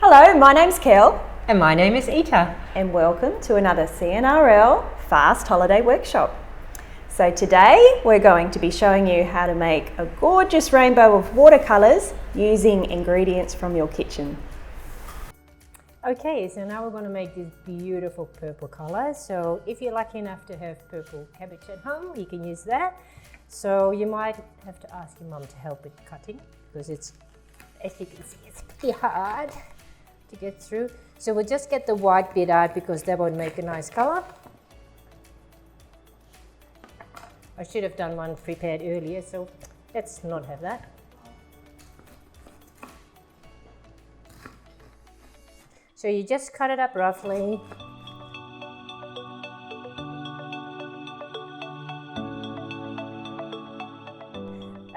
Hello, my name's Kel And my name is Ita. and welcome to another CNRL Fast Holiday Workshop. So today we're going to be showing you how to make a gorgeous rainbow of watercolours using ingredients from your kitchen. Okay, so now we're going to make this beautiful purple color. So if you're lucky enough to have purple cabbage at home, you can use that. So you might have to ask your mum to help with cutting because it's, as you can see, it's pretty hard to get through. So we'll just get the white bit out because that would make a nice color. I should have done one prepared earlier, so let's not have that. So you just cut it up roughly.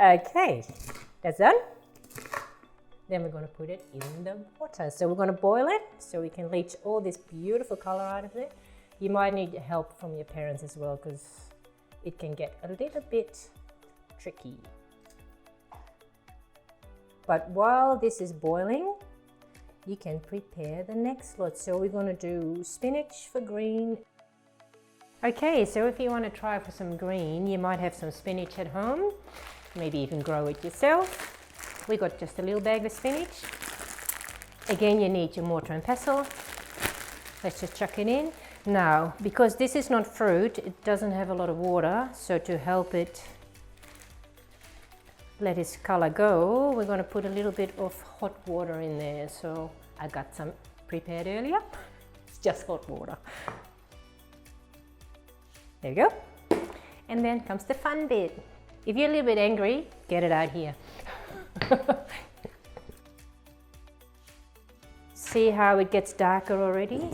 Okay, that's done. Then we're going to put it in the water. So we're going to boil it so we can leach all this beautiful color out of it. You might need help from your parents as well because it can get a little bit tricky. But while this is boiling, you can prepare the next lot. So we're going to do spinach for green. Okay, so if you want to try for some green, you might have some spinach at home. Maybe even grow it yourself. We got just a little bag of spinach. Again, you need your mortar and pestle. Let's just chuck it in. Now, because this is not fruit, it doesn't have a lot of water, so to help it let its color go, we're going to put a little bit of hot water in there. So I got some prepared earlier. It's just hot water. There you go. And then comes the fun bit. If you're a little bit angry, get it out here. See how it gets darker already?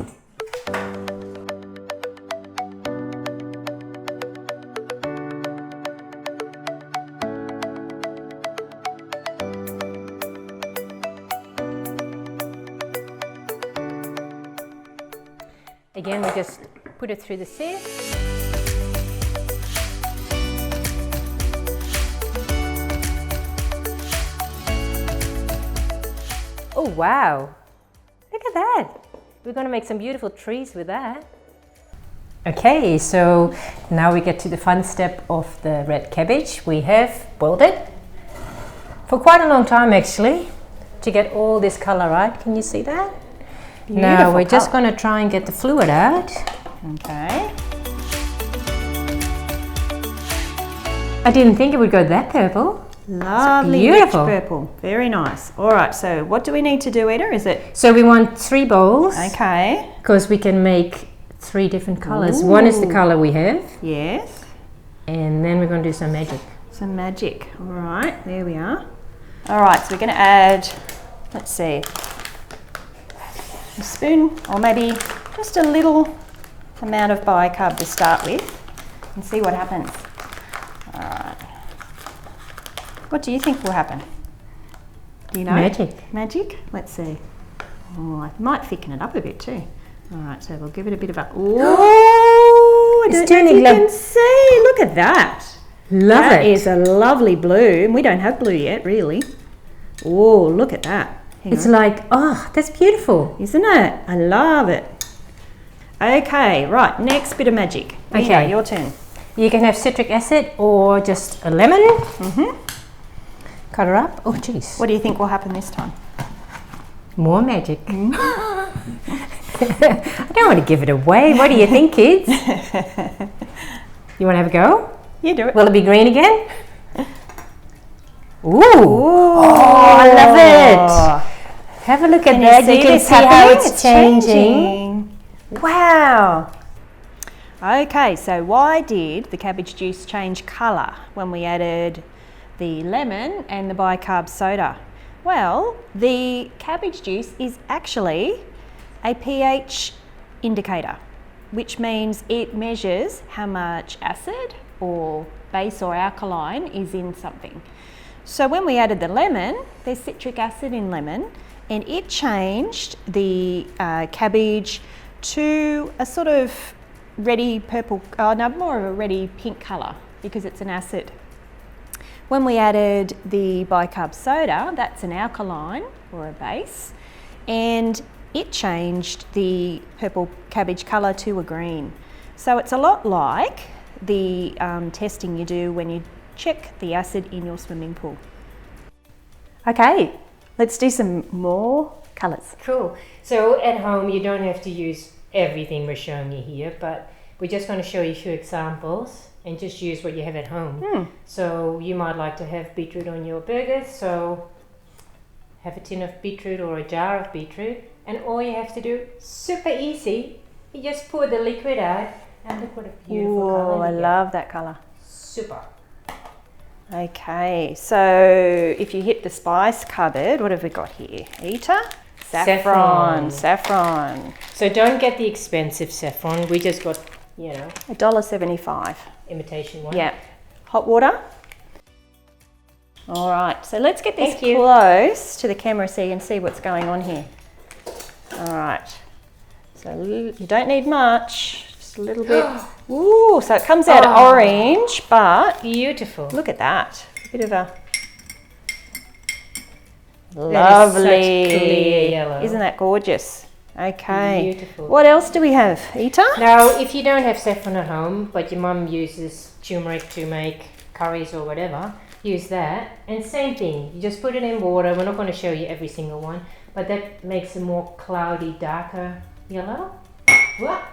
Again, we just put it through the sieve. Oh wow, look at that. We're going to make some beautiful trees with that. Okay, so now we get to the fun step of the red cabbage. We have boiled it for quite a long time actually to get all this color right. Can you see that? Beautiful now we're just going to try and get the fluid out. Okay. I didn't think it would go that purple. Lovely rich purple, very nice. All right, so what do we need to do, Ita? Is it? So we want 3 bowls. Okay. Because we can make 3 different colors. Ooh. One is the color we have. Yes. And then we're going to do some magic. Some magic. All right, there we are. All right, so we're going to add, let's see, a spoon or maybe just a little amount of bicarb to start with and see what happens. All right. What do you think will happen? Do you know? Magic. Magic? Let's see. Oh, I might thicken it up a bit too. All right, so we'll give it a bit of a... Oh, it's turning. You can see. Look at that. Love it. That is a lovely blue. And we don't have blue yet, really. Oh, look at that. It's like, oh, that's beautiful. Isn't it? I love it. Okay, right. Next bit of magic. Okay, your turn. You can have citric acid or just a lemon. Mm-hmm. Cut her up. Oh, jeez. What do you think will happen this time? More magic. I don't want to give it away. What do you think, kids? You want to have a go? You do it. Will it be green again? Ooh. Oh, I love it. Have a look at that. You can see how it's changing. Wow. Okay, so why did the cabbage juice change colour when we added the lemon and the bicarb soda? Well, the cabbage juice is actually a pH indicator, which means it measures how much acid or base or alkaline is in something. So when we added the lemon, there's citric acid in lemon, and it changed the cabbage to a sort of reddy purple, no, more of a reddy pink colour because it's an acid. When we added the bicarb soda, that's an alkaline or a base, and it changed the purple cabbage colour to a green. So it's a lot like the testing you do when you check the acid in your swimming pool. Okay, let's do some more colours. Cool. So at home you don't have to use everything we're showing you here, but we're just going to show you a few examples and just use what you have at home. So you might like to have beetroot on your burgers, so have a tin of beetroot or a jar of beetroot, and all you have to do, super easy, you just pour the liquid out and look what a beautiful colour. Oh, I love that colour. Super. Okay, so if you hit the spice cupboard, what have we got here? Ita? Saffron. So don't get the expensive saffron, we just got, you know, $1.75. imitation one. Yeah. Hot water. All right, so let's get this close to the camera so you can see what's going on here. All right, so you don't need much, just a little bit. Ooh, so it comes out orange, but beautiful. Look at that, a bit of a lovely, such clear yellow. Isn't that gorgeous? Okay, beautiful. What else do we have, Ita? Now, if you don't have saffron at home, but your mum uses turmeric to make curries or whatever, use that. And same thing, you just put it in water. We're not going to show you every single one, but that makes a more cloudy, darker yellow. What?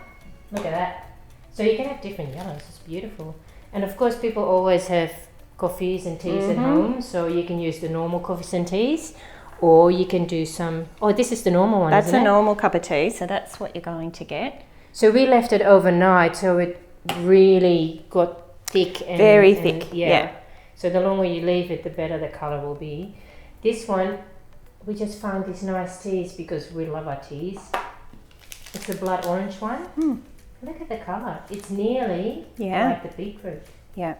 Look at that. So you can have different yellows, it's beautiful. And of course people always have coffees and teas at home, so you can use the normal coffees and teas, or you can do some, this is the normal one, That's isn't a it? normal cup of tea, so that's what you're going to get. So we left it overnight, so it really got thick. And, very thick, yeah. So the longer you leave it, the better the colour will be. This one, we just found these nice teas because we love our teas. It's the blood orange one. Look at the colour. It's nearly like the beetroot. Yeah,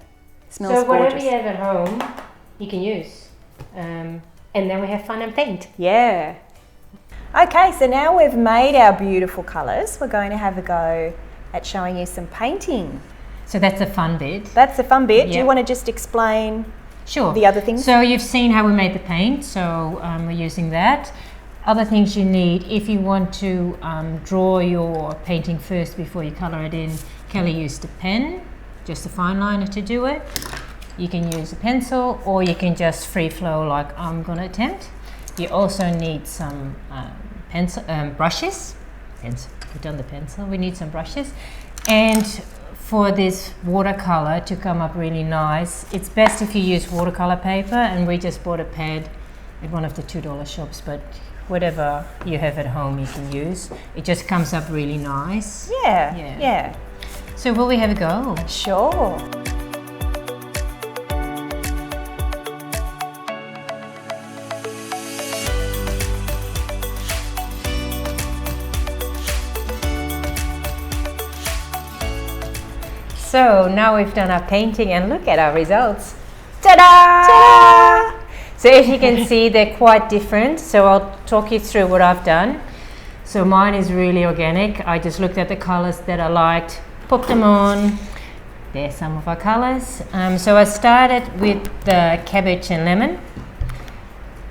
smells so whatever gorgeous. you have at home, you can use. And then we have fun and paint. Yeah. Okay, so now we've made our beautiful colours, we're going to have a go at showing you some painting. So that's the fun bit. That's the fun bit. Yep. Do you want to just explain Sure. the other things? So you've seen how we made the paint, so we're using that. Other things you need, if you want to draw your painting first before you colour it in, Kelly used a pen, just a fine liner to do it. You can use a pencil, or you can just free flow like I'm going to attempt. You also need some brushes. We've done the pencil. We need some brushes. And for this watercolour to come up really nice, it's best if you use watercolour paper, and we just bought a pad at one of the $2 shops, but whatever you have at home you can use. It just comes up really nice. Yeah. So will we have a go? Sure. So now we've done our painting and look at our results. Ta-da! Ta-da! So as you can see, they're quite different. So I'll talk you through what I've done. So mine is really organic. I just looked at the colors that I liked, put them on. There's some of our colors. So I started with the cabbage and lemon.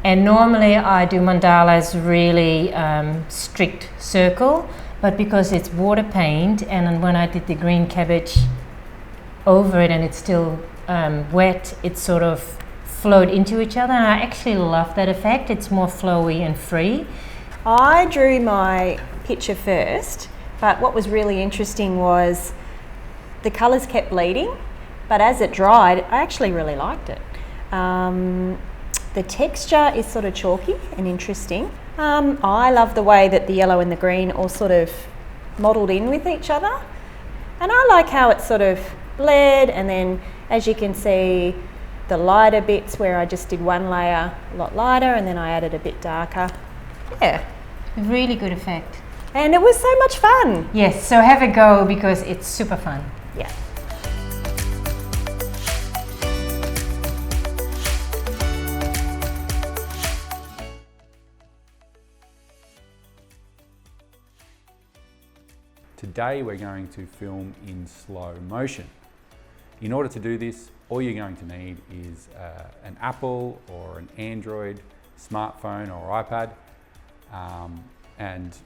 And normally I do mandalas really strict circle, but because it's water paint, and then when I did the green cabbage over it and it's still wet, it sort of flowed into each other, and I actually love that effect. It's more flowy and free. I drew my picture first, but what was really interesting was the colours kept bleeding, but as it dried, I actually really liked it. The texture is sort of chalky and interesting. I love the way that the yellow and the green all sort of modelled in with each other, and I like how it sort of bled, and then as you can see, the lighter bits where I just did one layer a lot lighter and then I added a bit darker. Yeah. Really good effect. And it was so much fun. Yes, so have a go because it's super fun. Yeah. Today we're going to film in slow motion. In order to do this, all you're going to need is an Apple or an Android smartphone or iPad. and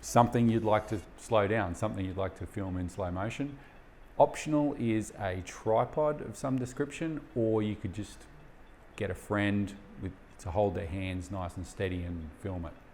something you'd like to slow down, something you'd like to film in slow motion. Optional is a tripod of some description, or you could just get a friend to hold their hands nice and steady and film it.